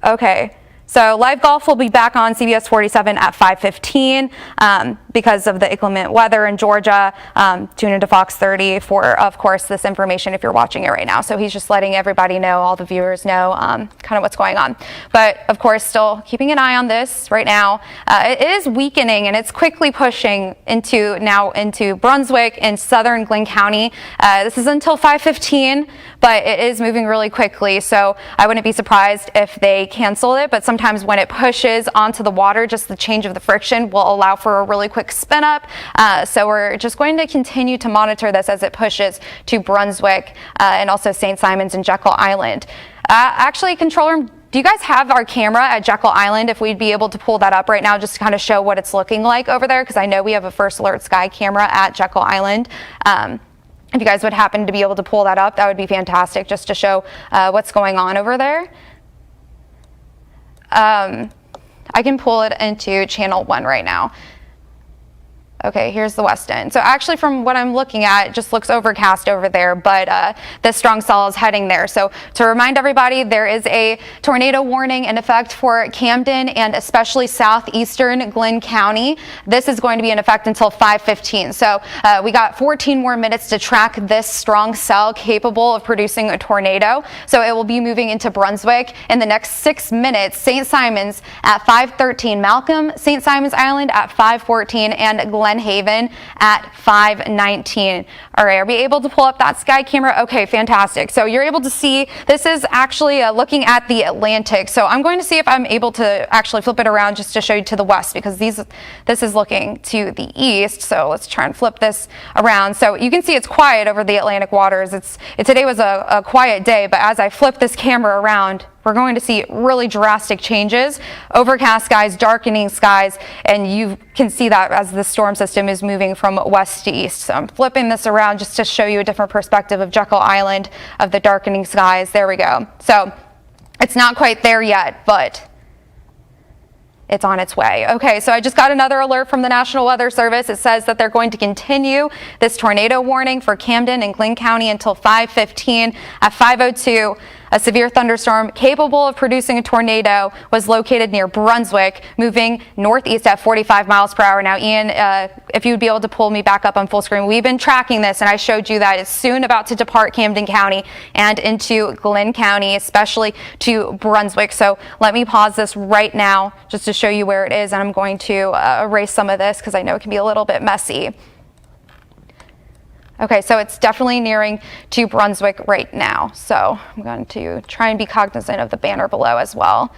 Okay. So live golf will be back on CBS 47 at 5:15 because of the inclement weather in Georgia. Tune into Fox 30 for, of course, this information if you're watching it right now. So he's just letting everybody know, all the viewers know kind of what's going on. But of course, still keeping an eye on this right now. It is weakening and it's quickly pushing into Brunswick and southern Glynn County. This is until 5:15, but it is moving really quickly. So I wouldn't be surprised if they cancel it, but sometimes when it pushes onto the water, just the change of the friction will allow for a really quick spin up. So we're just going to continue to monitor this as it pushes to Brunswick and also St. Simons and Jekyll Island. Actually, control room, do you guys have our camera at Jekyll Island? If we'd be able to pull that up right now just to kind of show what it's looking like over there, because I know we have a First Alert Sky camera at Jekyll Island. If you guys would happen to be able to pull that up, that would be fantastic just to show what's going on over there. I can pull it into channel 1 right now. Okay, here's the west end. So actually from what I'm looking at, it just looks overcast over there, but this strong cell is heading there. So to remind everybody, there is a tornado warning in effect for Camden and especially southeastern Glynn County. This is going to be in effect until 5:15. So we got 14 more minutes to track this strong cell capable of producing a tornado. So it will be moving into Brunswick in the next 6 minutes. St. Simons at 5:13, Malcolm, St. Simons Island at 5:14, and Glen Haven at 5:19. All right, are we able to pull up that sky camera? Okay, fantastic. So you're able to see, this is actually looking at the Atlantic. So I'm going to see if I'm able to actually flip it around just to show you to the west, because this is looking to the east. So let's try and flip this around. So you can see it's quiet over the Atlantic waters. Today was a quiet day, but as I flip this camera around, we're going to see really drastic changes, overcast skies, darkening skies, and you can see that as the storm system is moving from west to east. So I'm flipping this around just to show you a different perspective of Jekyll Island, of the darkening skies. There we go. So it's not quite there yet, but it's on its way. Okay, so I just got another alert from the National Weather Service. It says that they're going to continue this tornado warning for Camden and Glynn County until 5:15. At 5:02, a severe thunderstorm capable of producing a tornado was located near Brunswick, moving northeast at 45 miles per hour. Now, Ian, if you'd be able to pull me back up on full screen, we've been tracking this, and I showed you that it's soon about to depart Camden County and into Glynn County, especially to Brunswick. So let me pause this right now just to show you where it is, and I'm going to erase some of this because I know it can be a little bit messy. Okay, so it's definitely nearing to Brunswick right now. So I'm going to try and be cognizant of the banner below as well.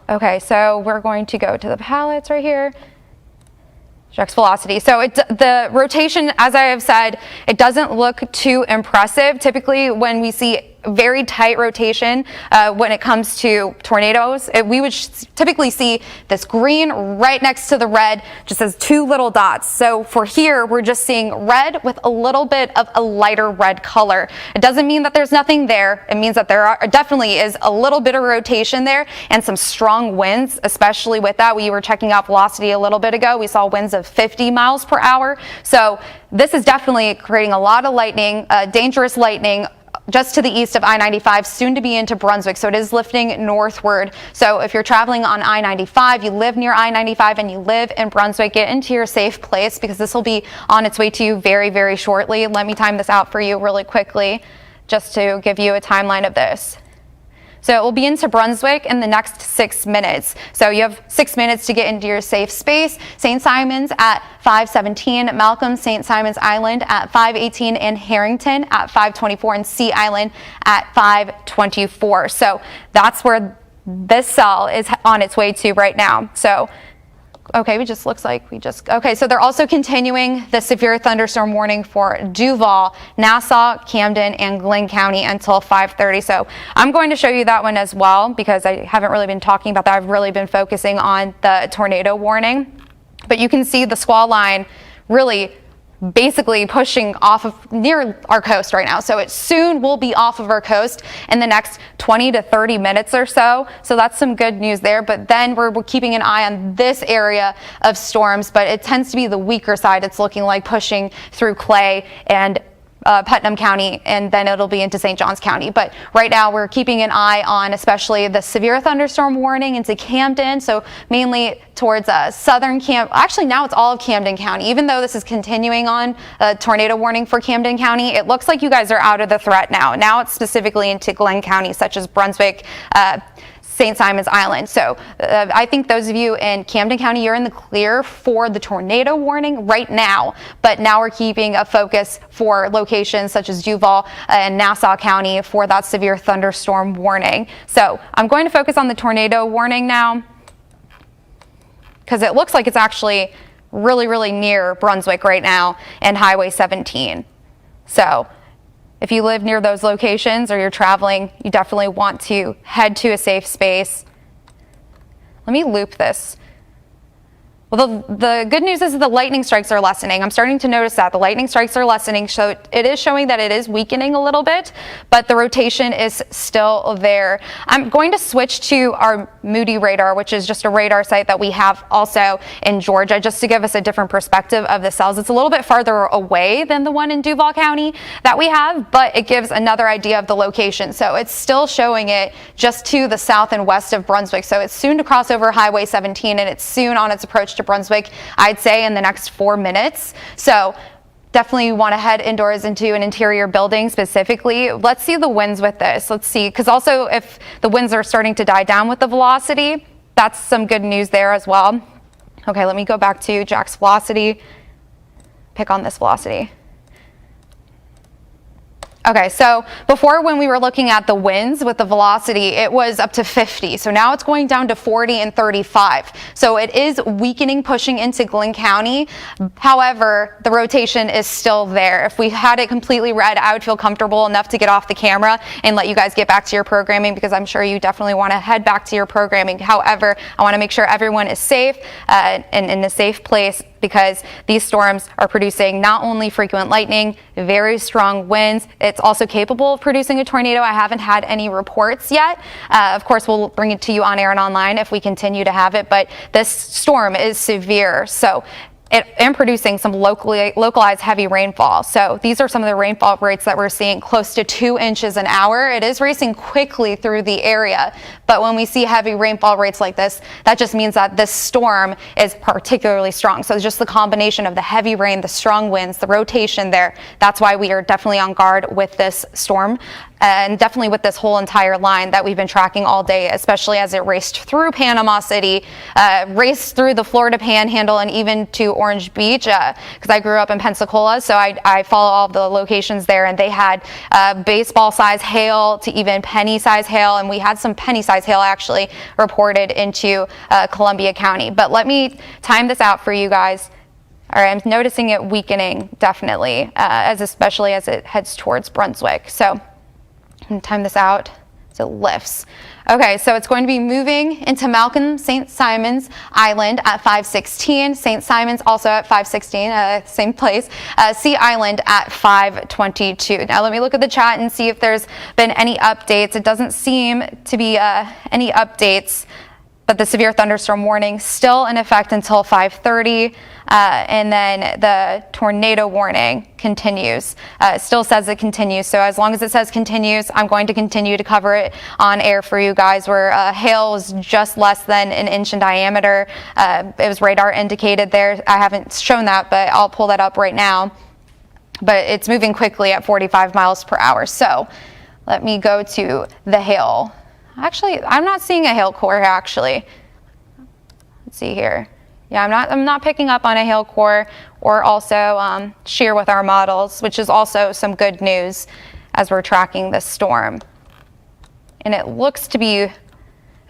Okay, so we're going to go to the palettes right here. Projects velocity. So the rotation, as I have said, it doesn't look too impressive. Typically, when we see very tight rotation when it comes to tornadoes, we would typically see this green right next to the red, just as two little dots. So for here, we're just seeing red with a little bit of a lighter red color. It doesn't mean that there's nothing there. It means that there definitely is a little bit of rotation there and some strong winds, especially with that. We were checking out velocity a little bit ago. We saw winds of 50 miles per hour. So this is definitely creating a lot of lightning, dangerous lightning, just to the east of I-95, soon to be into Brunswick. So it is lifting northward. So if you're traveling on I-95, you live near I-95 and you live in Brunswick, get into your safe place because this will be on its way to you very, very shortly. Let me time this out for you really quickly just to give you a timeline of this. So it will be into Brunswick in the next 6 minutes. So you have 6 minutes to get into your safe space. St. Simons at 5:17, Malcolm, St. Simons Island at 5:18, and Harrington at 5:24, and Sea Island at 5:24. So that's where this cell is on its way to right now. So okay, okay, so they're also continuing the severe thunderstorm warning for Duval, Nassau, Camden, and Glynn County until 5:30. So I'm going to show you that one as well because I haven't really been talking about that. I've really been focusing on the tornado warning. But you can see the squall line really basically pushing off of near our coast right now. So it soon will be off of our coast in the next 20 to 30 minutes or so. So that's some good news there. But then we're keeping an eye on this area of storms, but it tends to be the weaker side. It's looking like pushing through Clay and Putnam County, and then it'll be into St. Johns County. But right now we're keeping an eye on especially the severe thunderstorm warning into Camden, so mainly towards southern actually now it's all of Camden County. Even though this is continuing on a tornado warning for Camden County, it looks like you guys are out of the threat now. Now it's specifically into Glenn County, such as Brunswick, St. Simon's Island. So I think those of you in Camden County, you're in the clear for the tornado warning right now, but now we're keeping a focus for locations such as Duval and Nassau County for that severe thunderstorm warning. So I'm going to focus on the tornado warning now, because it looks like it's actually really near Brunswick right now and Highway 17. So if you live near those locations or you're traveling, you definitely want to head to a safe space. Let me loop this. Well, the good news is the lightning strikes are lessening. I'm starting to notice that the lightning strikes are lessening, so it is showing that it is weakening a little bit, but the rotation is still there. I'm going to switch to our Moody radar, which is just a radar site that we have also in Georgia, just to give us a different perspective of the cells. It's a little bit farther away than the one in Duval County that we have, but it gives another idea of the location. So it's still showing it just to the south and west of Brunswick. So it's soon to cross over Highway 17, and it's soon on its approach to Brunswick, I'd say in the next 4 minutes. So definitely you want to head indoors into an interior building specifically. Let's see the winds with this. Let's see, because also if the winds are starting to die down with the velocity, that's some good news there as well. Okay, let me go back to Jack's velocity, pick on this velocity. Okay, so before when we were looking at the winds with the velocity, it was up to 50. So now it's going down to 40 and 35. So it is weakening, pushing into Glenn County. However, the rotation is still there. If we had it completely red, I would feel comfortable enough to get off the camera and let you guys get back to your programming, because I'm sure you definitely want to head back to your programming. However, I want to make sure everyone is safe and in a safe place, because these storms are producing not only frequent lightning, very strong winds, it's also capable of producing a tornado. I haven't had any reports yet. Of course, we'll bring it to you on air and online if we continue to have it, but this storm is severe. So and producing some localized heavy rainfall. So these are some of the rainfall rates that we're seeing, close to 2 inches an hour. It is racing quickly through the area, but when we see heavy rainfall rates like this, that just means that this storm is particularly strong. So it's just the combination of the heavy rain, the strong winds, the rotation there. That's why we are definitely on guard with this storm. And definitely with this whole entire line that we've been tracking all day, especially as it raced through Panama City, raced through the Florida Panhandle, and even to Orange Beach, because I grew up in Pensacola, so I follow all of the locations there, and they had baseball size hail to even penny size hail, and we had some penny size hail actually reported into Columbia County. But let me time this out for you guys. All right, I'm noticing it weakening definitely, especially as it heads towards Brunswick. So and time this out as it lifts. Okay, so it's going to be moving into Malcolm St. Simon's Island at 5:16. St. Simon's also at 5:16, same place. Sea Island at 5:22. Now let me look at the chat and see if there's been any updates. It doesn't seem to be any updates, but the severe thunderstorm warning still in effect until 5:30, and then the tornado warning continues. It still says it continues, so as long as it says continues, I'm going to continue to cover it on air for you guys, where hail was just less than an inch in diameter. It was radar indicated there. I haven't shown that, but I'll pull that up right now. But it's moving quickly at 45 miles per hour. So let me go to the hail. Actually, I'm not seeing a hail core actually. Let's see here. Yeah, I'm not picking up on a hail core or also shear with our models, which is also some good news as we're tracking this storm. And it looks to be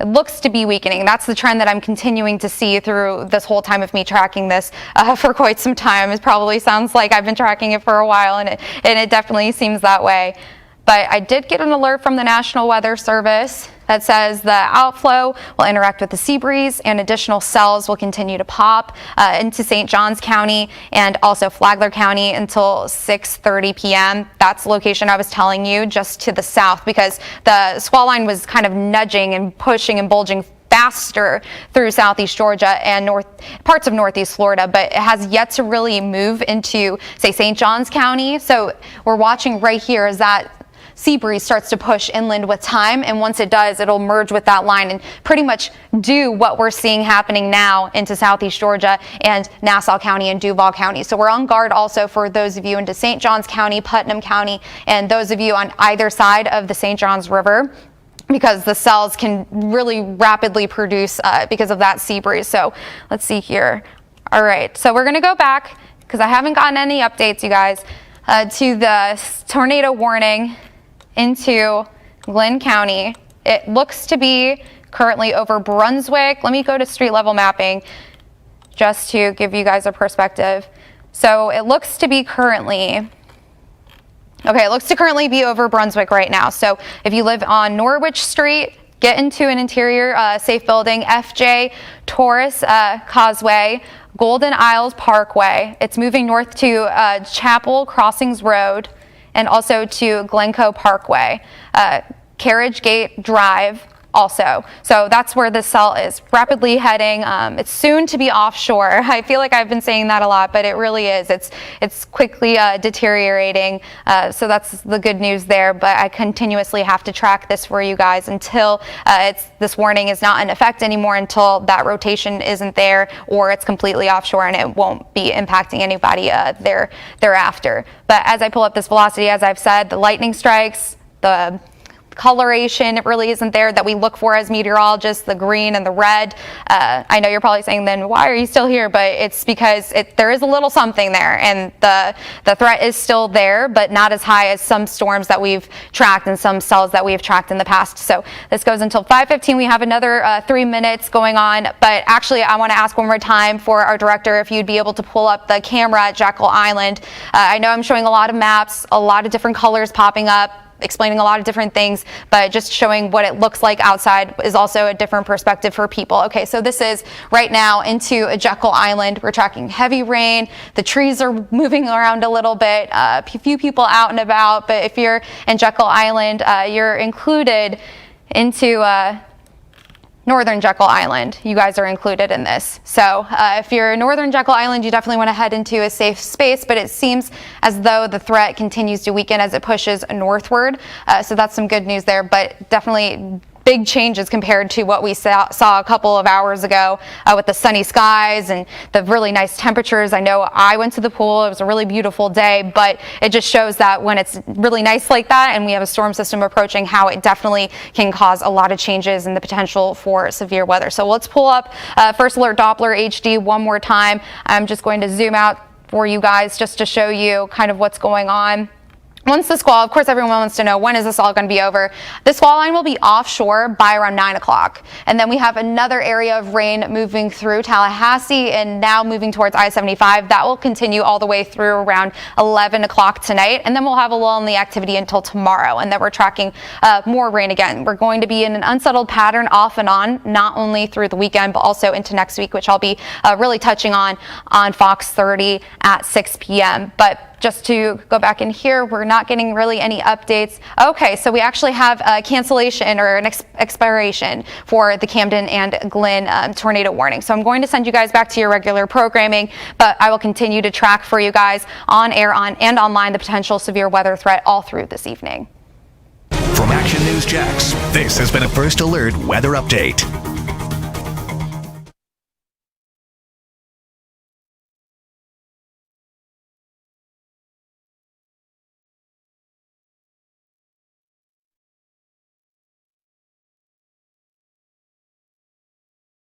weakening. That's the trend that I'm continuing to see through this whole time of me tracking this for quite some time. It probably sounds like I've been tracking it for a while, and it definitely seems that way. But I did get an alert from the National Weather Service that says the outflow will interact with the sea breeze, and additional cells will continue to pop into St. Johns County and also Flagler County until 6:30 p.m. That's the location I was telling you, just to the south, because the squall line was kind of nudging and pushing and bulging faster through southeast Georgia and parts of northeast Florida, but it has yet to really move into, say, St. Johns County. So we're watching right here as that sea breeze starts to push inland with time, and once it does, it'll merge with that line and pretty much do what we're seeing happening now into southeast Georgia and Nassau County and Duval County. So we're on guard also for those of you into St. Johns County, Putnam County, and those of you on either side of the St. Johns River, because the cells can really rapidly produce because of that sea breeze. So let's see here. All right, so we're going to go back, because I haven't gotten any updates, you guys, to the tornado warning into Glynn County. It looks to be currently over Brunswick. Let me go to street level mapping just to give you guys a perspective. So it looks to be currently, okay, it looks to currently be over Brunswick right now. So if you live on Norwich Street, get into an interior safe building, FJ Taurus Causeway, Golden Isles Parkway. It's moving north to Chapel Crossings Road, and also to Glencoe Parkway, Carriage Gate Drive also. So that's where the cell is rapidly heading. It's soon to be offshore. I feel like I've been saying that a lot, but it really is. It's quickly deteriorating. So that's the good news there, but I continuously have to track this for you guys until this warning is not in effect anymore, until that rotation isn't there or it's completely offshore and it won't be impacting anybody thereafter. But as I pull up this velocity, as I've said, the lightning strikes, the coloration, it really isn't there that we look for as meteorologists, the green and the red. I know you're probably saying, then why are you still here? But it's because there is a little something there, and the threat is still there, but not as high as some storms that we've tracked and some cells that we've tracked in the past. So this goes until 5:15. We have another 3 minutes going on, but actually I want to ask one more time for our director if you'd be able to pull up the camera at Jekyll Island. I know I'm showing a lot of maps, a lot of different colors popping up, explaining a lot of different things, but just showing what it looks like outside is also a different perspective for people. Okay, so this is right now into Jekyll Island. We're tracking heavy rain. The trees are moving around a little bit, a few people out and about, but if you're in Jekyll Island, you're included into Northern Jekyll Island. You guys are included in this. So if you're in Northern Jekyll Island, you definitely want to head into a safe space, but it seems as though the threat continues to weaken as it pushes northward. So that's some good news there, but definitely big changes compared to what we saw a couple of hours ago with the sunny skies and the really nice temperatures. I know I went to the pool. It was a really beautiful day, but it just shows that when it's really nice like that and we have a storm system approaching, how it definitely can cause a lot of changes and the potential for severe weather. So let's pull up First Alert Doppler HD one more time. I'm just going to zoom out for you guys just to show you kind of what's going on. Once the squall, of course, everyone wants to know, when is this all going to be over? The squall line will be offshore by around 9 o'clock. And then we have another area of rain moving through Tallahassee and now moving towards I-75. That will continue all the way through around 11 o'clock tonight. And then we'll have a lull in the activity until tomorrow. And then we're tracking more rain again. We're going to be in an unsettled pattern off and on, not only through the weekend, but also into next week, which I'll be really touching on Fox 30 at 6 p.m. But just to go back in here, we're not getting really any updates. Okay, so we actually have a cancellation or an expiration for the Camden and Glynn tornado warning. So I'm going to send you guys back to your regular programming, but I will continue to track for you guys on air and online the potential severe weather threat all through this evening. From Action News Jax, this has been a First Alert Weather Update.